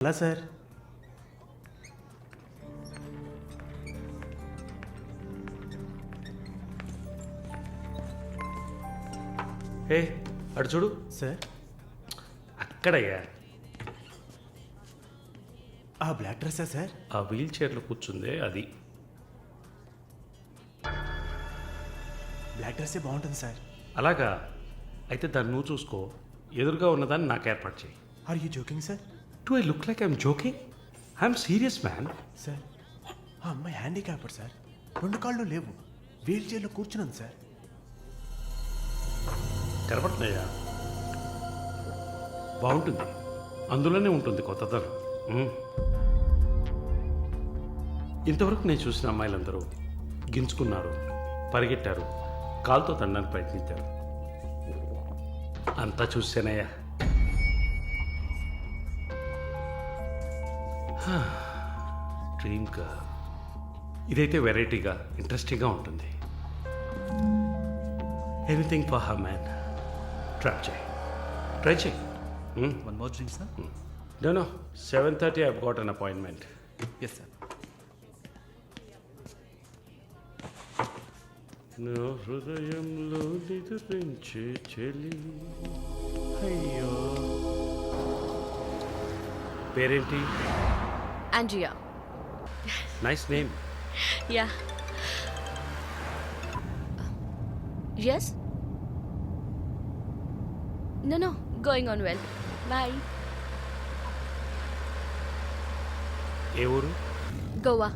అలా సార్. ఏ అటు చూడు సార్ అక్కడయ్యా ఆ బ్లాక్ డ్రెస్సా సార్? ఆ వీల్ చైర్లో కూర్చుందే అది. బ్లాక్ డ్రెస్సే బాగుంటుంది సార్. అలాగా అయితే దాన్ని నువ్వు చూసుకో, ఎదురుగా ఉన్నదాన్ని నాకు ఏర్పాటు చేయి. Are you joking sir? Do I look like I'm joking? I'm serious man. Sir ఆ అమ్మాయి హ్యాండిక్యాప్డ్ సార్, 2 కాళ్ళు లేవు, వీల్ చైర్లో కూర్చున్నాను సార్. కనపడుతున్నాయా? బాగుంటుంది, అందులోనే ఉంటుంది కొత్తదనం. ఇంతవరకు నేను చూసిన అమ్మాయిలందరూ గింజుకున్నారు, పరిగెట్టారు, కాలుతో తండడానికి ప్రయత్నించారు. అంతా చూసానయ్యా. డ్రీమ్గా ఇదైతే వెరైటీగా ఇంట్రెస్టింగ్గా ఉంటుంది. Anything for her man. Try చేయి. One more drink, sir? No, 7:30 I've got an appointment. Yes, sir. నా హృదయంలో నిద్రించే చెలి. అయ్యో, పేరేంటి? Andrea. Nice name. Yeah. Yes? No, going on well. Bye. ఏ ఊరు? Goa.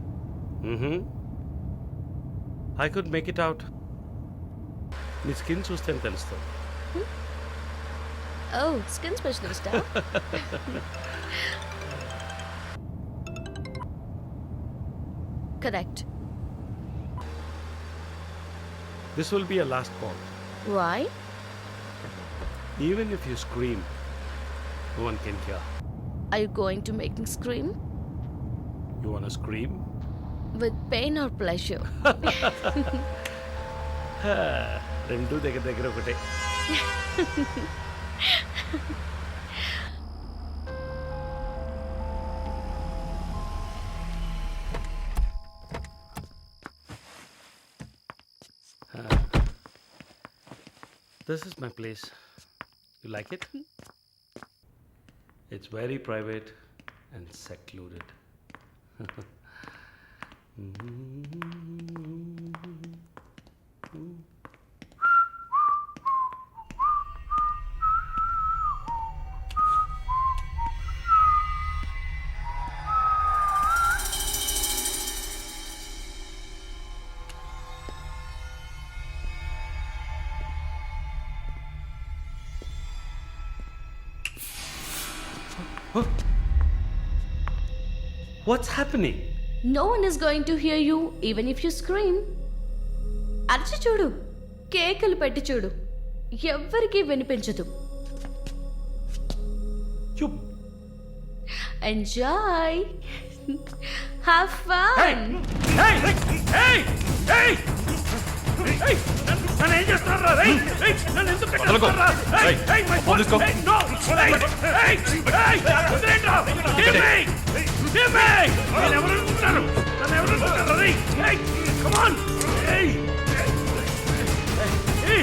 I could make it out. నీ skin చూస్తేనే తెలుస్తుంది. Oh, skin specialist, huh? Correct. This will be a last call. Why? Even if you scream, no one can hear. Are you going to make me scream? You wanna scream? With pain or pleasure? రెండు దగ్గర ఒకటే. This is my place. You like it? It's very private and secluded. What's happening? No one is going to hear you even if you scream. అరచి చూడు, కేకలు పెట్టి చూడు, ఎవ్వరికీ వినిపించదు. You. Enjoy. Have fun. Hey! Hey! Hey! Hey! నన్ను ఏం చేస్తున్నారా? నన్ను ఎందుకు కట్టేస్తున్నారా? No! వదిలేండ్రా! Give me! నన్ను ఎవరు అనుకుంటున్నారు? Come on! Hey! Hey!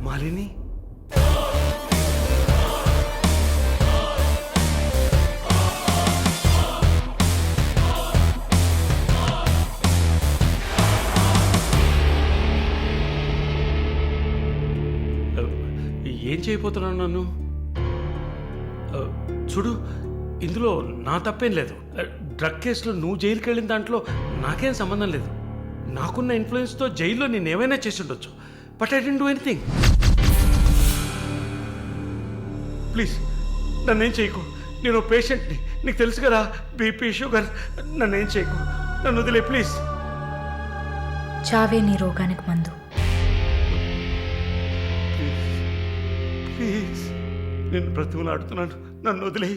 Malini, ఏం చేయబోతున్నాను నన్ను? చూడు, ఇందులో నా తప్పేం లేదు. డ్రగ్ కేసులో నువ్వు జైలుకి వెళ్ళిన దాంట్లో నాకేం సంబంధం లేదు. నాకున్న ఇన్ఫ్లుయెన్స్తో జైల్లో నేను ఏమైనా చేసి ఉండొచ్చు. But I didn't do anything. Please నన్నేం చేయకు. నేను పేషెంట్ని, నీకు తెలుసు కదా, బీపీ, షుగర్. నన్నేం చేయకు, నన్ను వదిలే ప్లీజ్. చావే నీ రోగానికి మందు. ప్లీజ్ నేను బ్రతిమలాడుతున్నాను, నన్ను వదిలే.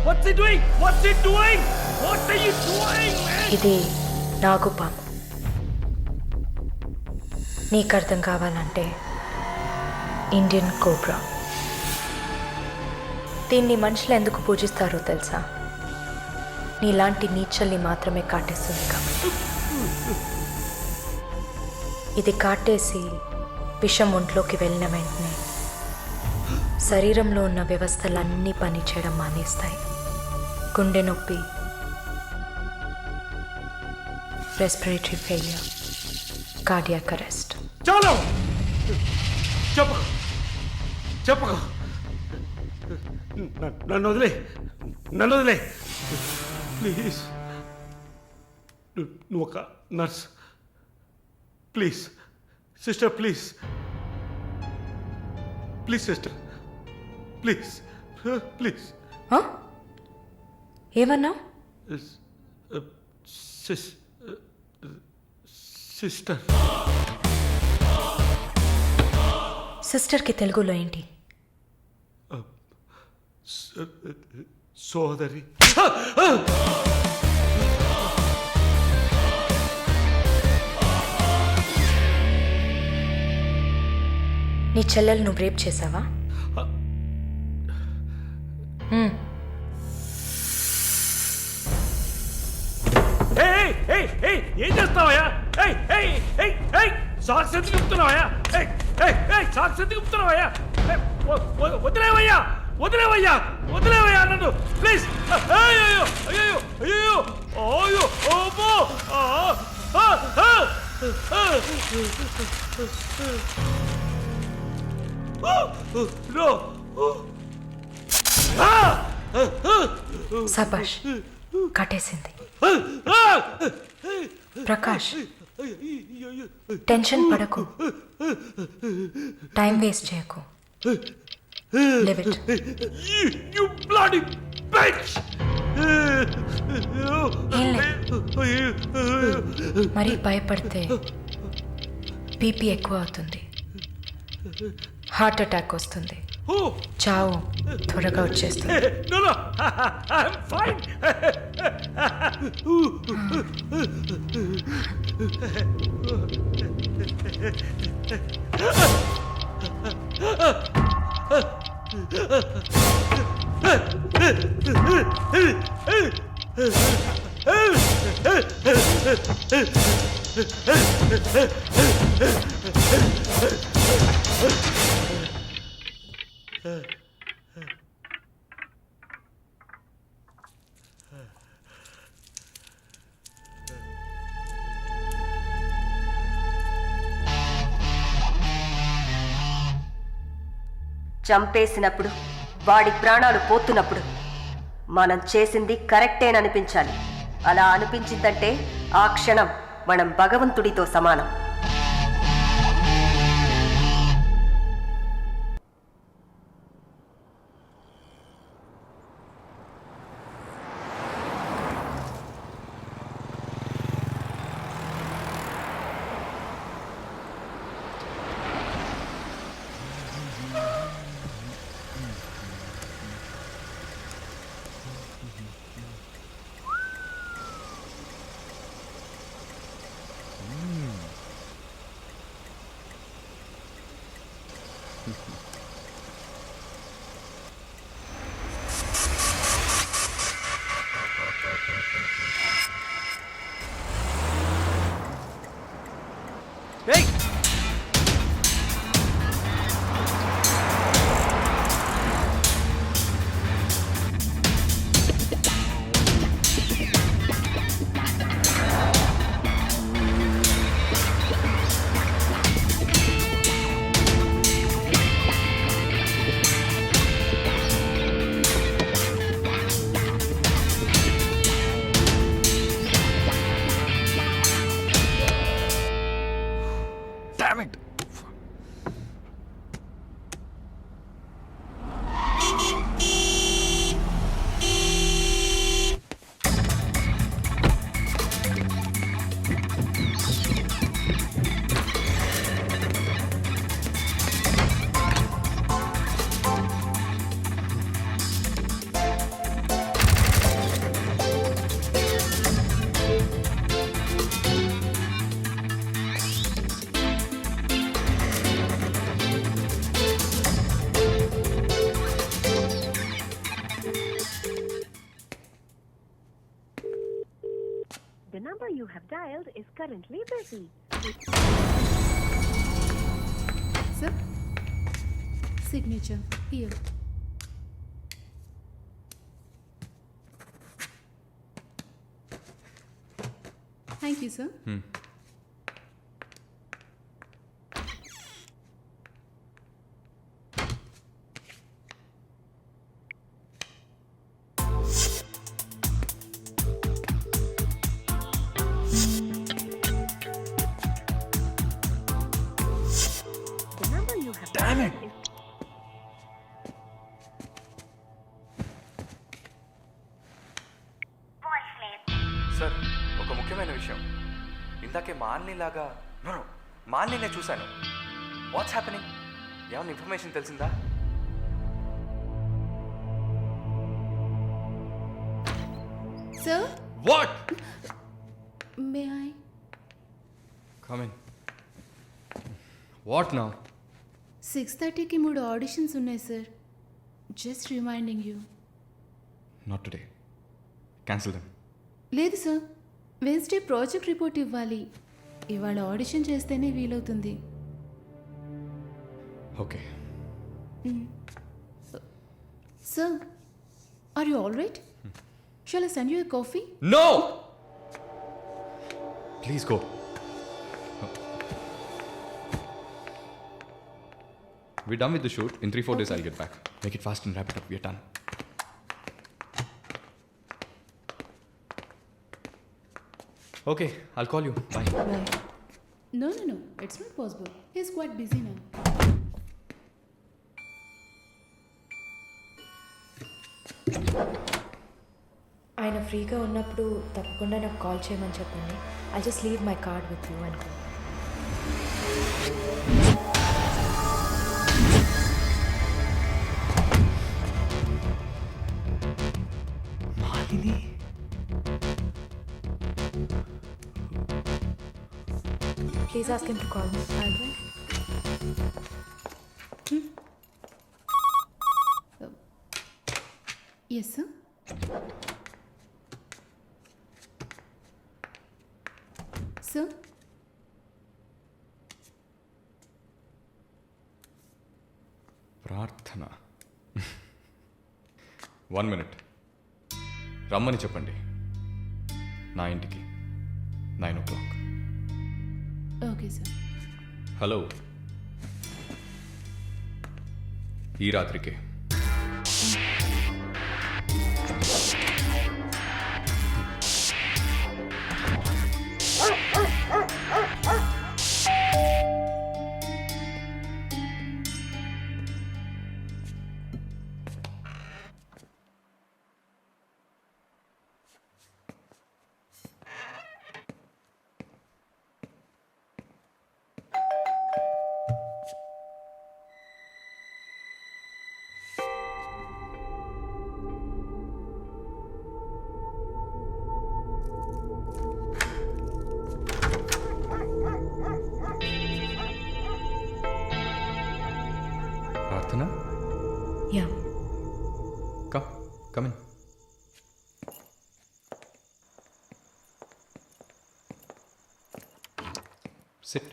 What's he doing? What's he doing? What are you doing, man? ఇది నాగుపాము. నీకు అర్థం కావాలంటే ఇండియన్ కోబ్రా. దీన్ని మనుషులు ఎందుకు పూజిస్తారో తెలుసా? నీలాంటి నీచల్ని మాత్రమే కాటేస్తుంది కాబట్టి. ఇది కాటేసి విషం ఒంట్లోకి వెళ్ళిన వెంటనే శరీరంలో ఉన్న వ్యవస్థలన్నీ పనిచేయడం మానేస్తాయి. గుండె నొప్పి, రెస్పిరేటరీ ఫెయిలియర్, కార్డియాక్ అరెస్ట్. చాలు, చెప్పకు చెప్పకు, నన్ను వదిలే, నన్ను వదిలే ప్లీజ్. నువ్వు ఒక nurse, please sister, please please sister, please please. ఏమన్నా? సిస్టర్. సిస్టర్కి తెలుగులో ఏంటి? సోదరి. నీ చెల్లెలు నువ్వు రేప్ చేసావా? ఏం చేస్తావయ్యా? సాక్స్ ఎందుకు చెప్తున్నావయ్యా? సాక్స్ ఎందుకు చెప్తున్నావయ్యా? వదిలేవయ్యా, వదిలేవయ్యా, వదిలేవయ్యా నన్ను ప్లీజ్. అయ్యో అయ్యో అయ్యో అయ్యో ఓబో. సబాష్, కట్టేసింది. ప్రకాష్, టెన్షన్ పడకు, టైం వేస్ట్ చేయకు. Live it. You bloody bitch! మరీ భయపడితే బీపీ ఎక్కువ అవుతుంది, హార్ట్ అటాక్ వస్తుంది, చావు త్వరగా వచ్చేస్తుంది. No, no, I'm fine. చంపేసినప్పుడు, వాడి ప్రాణాలు పోతున్నప్పుడు మనం చేసింది కరెక్టేననిపించాలి. అలా అనిపించిందంటే ఆ క్షణం మనం భగవంతుడితో సమానం. number you have dialed is currently busy. Sir, signature here. Thank you, sir. The number you have Damn dialed it. is sir ఒక ముఖ్యమైన విషయం ఇందాకే మాలినిలాగా నో మాలిని నేను చూశాను వాట్స్ హ్యాపెనింగ్ ఏమైనా ఇన్ఫర్మేషన్ తెలిసిందా Sir, What? may I? Come in. What now? 6:30కి 3 ఆడిషన్స్ ఉన్నాయి sir. Just reminding you. Not today. Cancel them. లేదు సార్, వెన్స్డే ప్రాజెక్ట్ రిపోర్ట్ ఇవ్వాలి. ఇవాళ ఆడిషన్ చేస్తేనే వీలవుతుంది. Okay. Sir, are you all right? Shall I send you a coffee? No! Please go. We're done with the shoot. In 3-4 days, I'll get back. Make it fast and wrap it up. We're done. Okay, I'll call you. Bye. No, it's not possible. He's quite busy now. ఆయన ఫ్రీగా ఉన్నప్పుడు తప్పకుండా నాకు call చేయమని చెప్పండి. I just leave my card with you అనుకో. Malini please ask him to call me. Yes sir. Sir, Prarthana. 1 minute. రమ్మని చెప్పండి నా ఇంటికి 9 o'clock. Okay sir. హలో, ఈ రాత్రికే. ప్రార్థన, yeah, come in. Sit.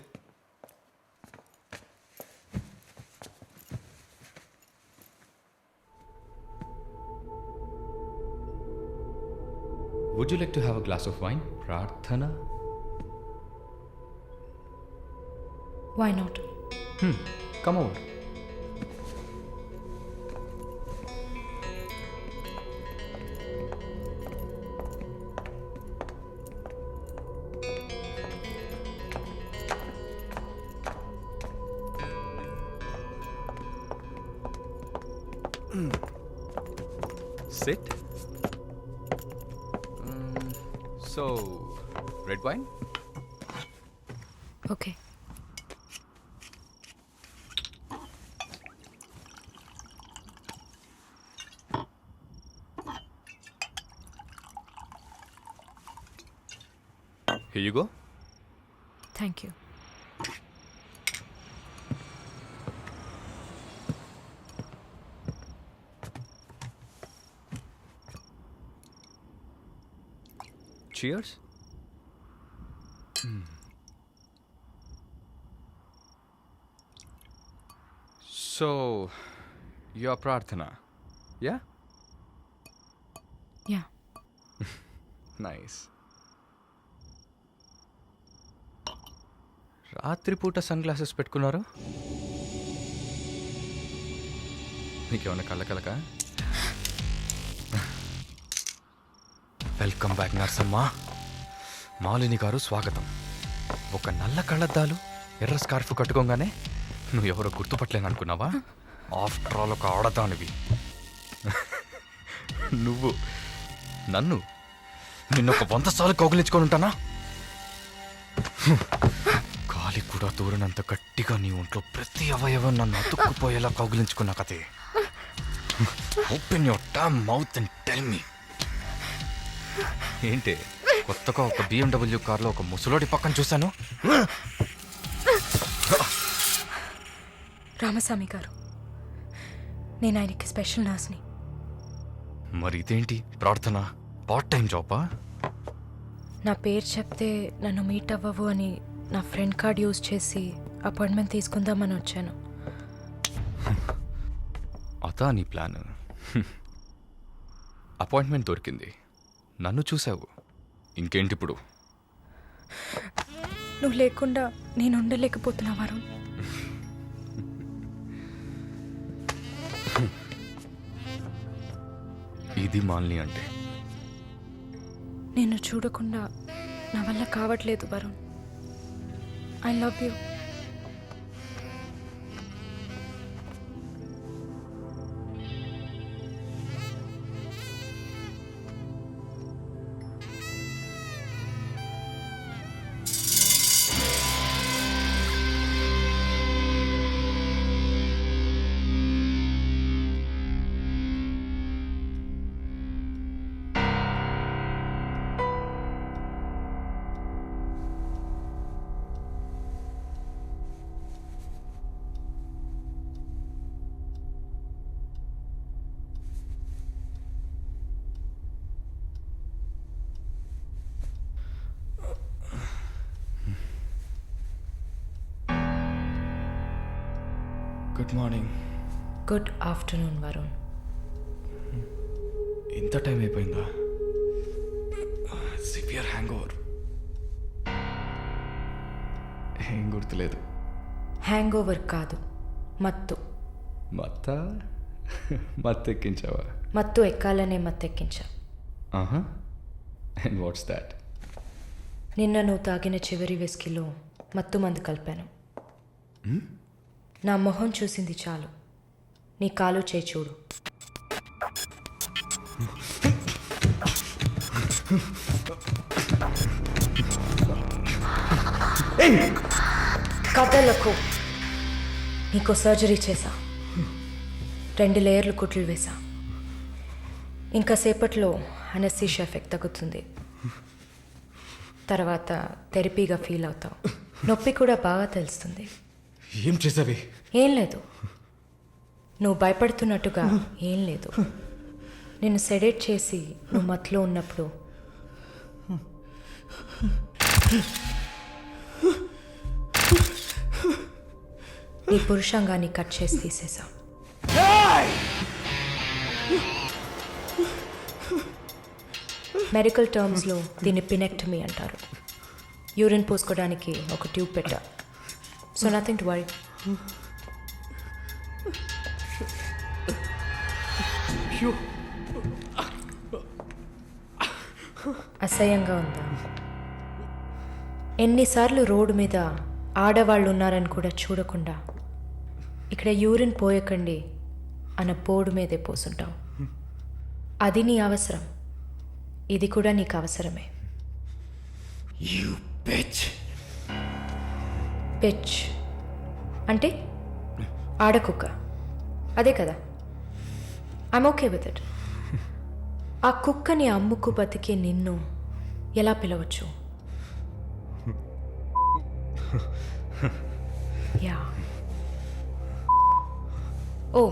Would you like to have a glass of wine, Prarthana? Why not? Come over. Sit. So, red wine? Okay. Here you go. Thank you. Cheers. So, you're Prarthana, yeah? Yeah nice. రాత్రిపూట sunglasses పెట్టుకున్నారు? మీకేమన్నా కళ్ళ welcome back Narsamma. Malini గారు స్వాగతం. ఒక నల్ల కళ్ళద్దాలు ఎర్ర స్కార్ఫ్ కట్టుకోగానే నువ్వు ఎవరో గుర్తుపట్టలేను అనుకున్నావా? ఆఫ్టర్ ఆల్ ఒక ఆడదానివి. నువ్వు నన్ను నిన్నొక 100 సార్లు కౌగిలించుకొని ఉంటానా? గాలి కూడా దూరనంత గట్టిగా నీ ఒంట్లో ప్రతి అవయవం నన్ను అతుక్కుపోయేలా కౌగిలించుకున్నా కదే. Open your damn mouth and tell me. ఏంటి కొత్తగా ఒక BMW కార్లో ఒక ముసలోడి పక్కన చూశాను. రామస్వామి గారు, నేను ఆయనకి స్పెషల్ నర్స్ని. మరి ఇదేంటి ప్రార్థన? పార్ట్ టైం జాబా? నా పేరు చెప్తే నన్ను మీట్ అవ్వవు అని నా ఫ్రెండ్ కార్డ్ యూజ్ చేసి అపాయింట్మెంట్ తీసుకుందామని వచ్చాను. అదా నీ ప్లాన్? అపాయింట్మెంట్ దొరికింది, నన్ను చూసావు, ఇంకేంటి ఇప్పుడు? నువ్వు లేకుండా నేను ఉండలేకపోతున్నా వరుణ్. ఇది మాలిని అంటే. నిన్ను చూడకుండా నా వల్ల కావట్లేదు Varun. I love you. Good morning. Good afternoon Varun. ఇంత టైం అయిపోయిందా? Severe hang over. ఏం గుర్తులేదు. హ్యాంగ్ ఓవర్ కాదు, మత్తు. మత్తెక్కించావా? మత్తు ఎక్కాలనే మత్తెక్కించా. ఆహా. And what's that? నిన్న నువ్వు తాగిన చివరి విస్కీలో మత్తు మందు కలిపాను. నా మొహం చూసింది చాలు, నీ కాలు చేయి చూడు. కథలకు నీకు సర్జరీ చేశా, 2 లేయర్లు కుట్లు వేసా. ఇంకా సేపట్లో అనస్థీషియా ఎఫెక్ట్ తగ్గుతుంది. తర్వాత థెరపీగా ఫీల్ అవుతావు. నొప్పి కూడా బాగా తెలుస్తుంది. ఏం చేసావి? ఏం లేదు, నువ్వు భయపడుతున్నట్టుగా ఏం లేదు. నేను సెడేట్ చేసి నువ్వు మత్తులో ఉన్నప్పుడు నీ పురుషాంగాన్ని కట్ చేసి తీసేసా. మెడికల్ టర్మ్స్లో దీన్ని పినెక్టమీ అంటారు. యూరిన్ పోసుకోవడానికి ఒక ట్యూబ్ పెట్టా. So nothing to worry. అసహ్యంగా ఉందా? ఎన్నిసార్లు రోడ్డు మీద ఆడవాళ్ళు ఉన్నారని కూడా చూడకుండా ఇక్కడ యూరిన్ పోయకండి అన్న బోర్డు మీదే పోసుంటావు. అది నీ అవసరం, ఇది కూడా నీకు అవసరమే. పిచ్ అంటే ఆడకుక్క, అదే కదా? I'm okay with it. ఆ కుక్కని అమ్ముకు బతికే నిన్ను ఎలా పిలవచ్చు? యా. ఓ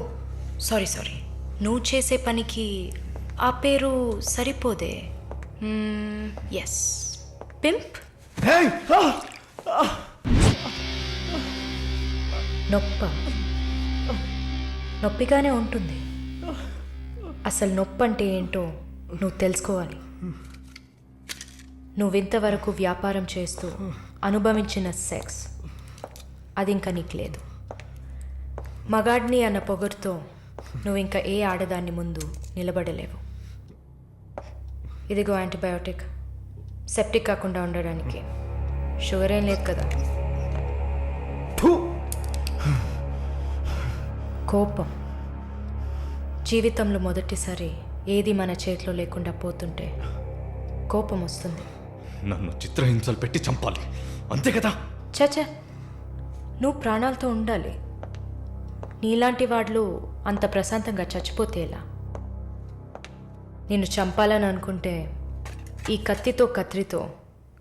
సారీ, నువ్వు చేసే పనికి ఆ పేరు సరిపోదే. Yes, pimp. నొప్ప నొప్పిగానే ఉంటుంది. అసలు నొప్పి అంటే ఏంటో నువ్వు తెలుసుకోవాలి. నువ్వింతవరకు వ్యాపారం చేస్తూ అనుభవించిన సెక్స్ అది ఇంకా నీకు లేదు. మగాడిని అన్న పొగరుతో నువ్వు ఇంకా ఏ ఆడదాన్ని ముందు నిలబడలేవు. ఇదిగో యాంటీబయోటిక్, సెప్టిక్ కాకుండా ఉండడానికి. షుగర్ ఏం లేదు కదా. కోపం జీవితంలో మొదటిసారి ఏది మన చేతిలో లేకుండా పోతుంటే కోపం వస్తుంది. నన్ను చిత్రహింసలు పెట్టి చంపాలి అంతే కదా? చచ, నువ్వు ప్రాణాలతో ఉండాలి. నీలాంటి వాళ్ళు అంత ప్రశాంతంగా చచ్చిపోతే ఎలా? నిన్ను చంపాలని అనుకుంటే ఈ కత్తితో కత్రితో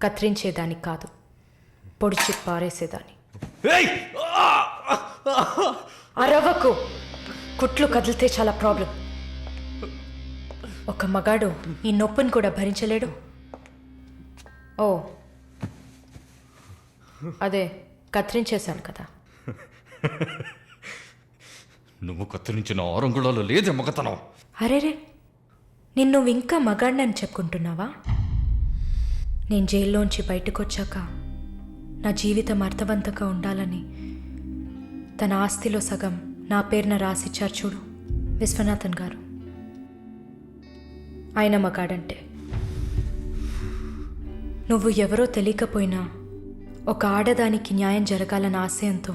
కత్తిరించేదాన్ని కాదు, పొడిచి పారేసేదాన్ని. అరవకు, కుట్లు కదిలితే చాలా ప్రాబ్లం. ఒక మగాడు ఈ నొప్పిని కూడా భరించలేడు. ఓ అదే కత్తిరించేశాను కదా. నువ్వు కత్తిరించిన ఆరంగుళాలు లేదే మగతనం. అరేరే, నిన్ను ఇంకా మగాడినని చెప్పుకుంటున్నావా? నేను జైల్లోంచి బయటకు వచ్చాక నా జీవితం అర్థవంతంగా ఉండాలని తన ఆస్తిలో సగం నా పేరున రాసిచ్చారు చూడు విశ్వనాథన్ గారు. ఆయన మగాడంటే. నువ్వు ఎవరో తెలియకపోయినా ఒక ఆడదానికి న్యాయం జరగాలన్న ఆశయంతో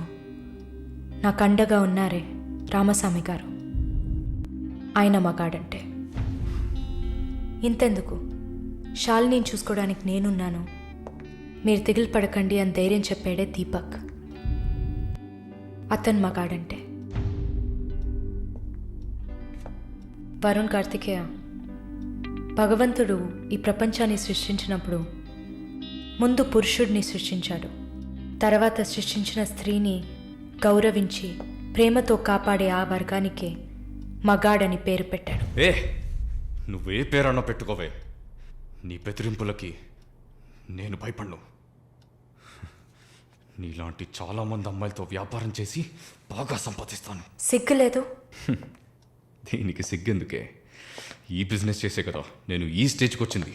నాకు అండగా ఉన్నారే రామస్వామి గారు, ఆయన మగాడంటే. ఇంతెందుకు, శాలిని చూసుకోవడానికి నేనున్నాను, మీరు దిగులు పడకండి అని ధైర్యం చెప్పాడే దీపక్, అతను మగాడంటే. వరుణ్ కార్తికేయ, భగవంతుడు ఈ ప్రపంచాన్ని సృష్టించినప్పుడు ముందు పురుషుడిని సృష్టించాడు. తర్వాత సృష్టించిన స్త్రీని గౌరవించి ప్రేమతో కాపాడే ఆ వర్గానికే మగాడని పేరు పెట్టాడు. నువ్వే పేరన్నా పెట్టుకోవే, నీ బెదిరింపులకి నేను భయపడను. నీలాంటి చాలామంది అమ్మాయిలతో వ్యాపారం చేసి బాగా సంపాదిస్తాను. సిగ్గులేదు? దీనికి సిగ్గెందుకే? ఈ బిజినెస్ చేసే కదా నేను ఈ స్టేజ్కి వచ్చింది.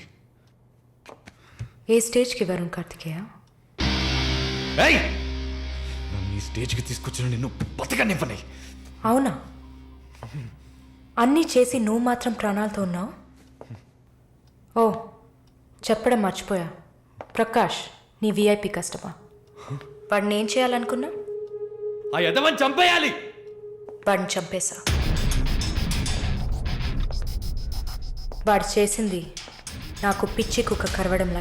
ఏ స్టేజ్కి వరుణ్ కార్తికేయ? నన్ను ఈ స్టేజ్కి తీసుకొచ్చిన నిన్ను బతకనివ్వని. అవునా? అన్నీ చేసి నువ్వు మాత్రం ప్రాణాలతో ఉన్నావు? ఓ చెప్పడం మర్చిపోయా, ప్రకాష్ నీ విఐపి కస్టమా. వాడిని ఏం చేయాలనుకున్నా? ఆ యదవని చంపేయాలి. వాడిని చంపేశా. వాడు చేసింది నాకు పిచ్చి కుక్క కరవడం లాంటి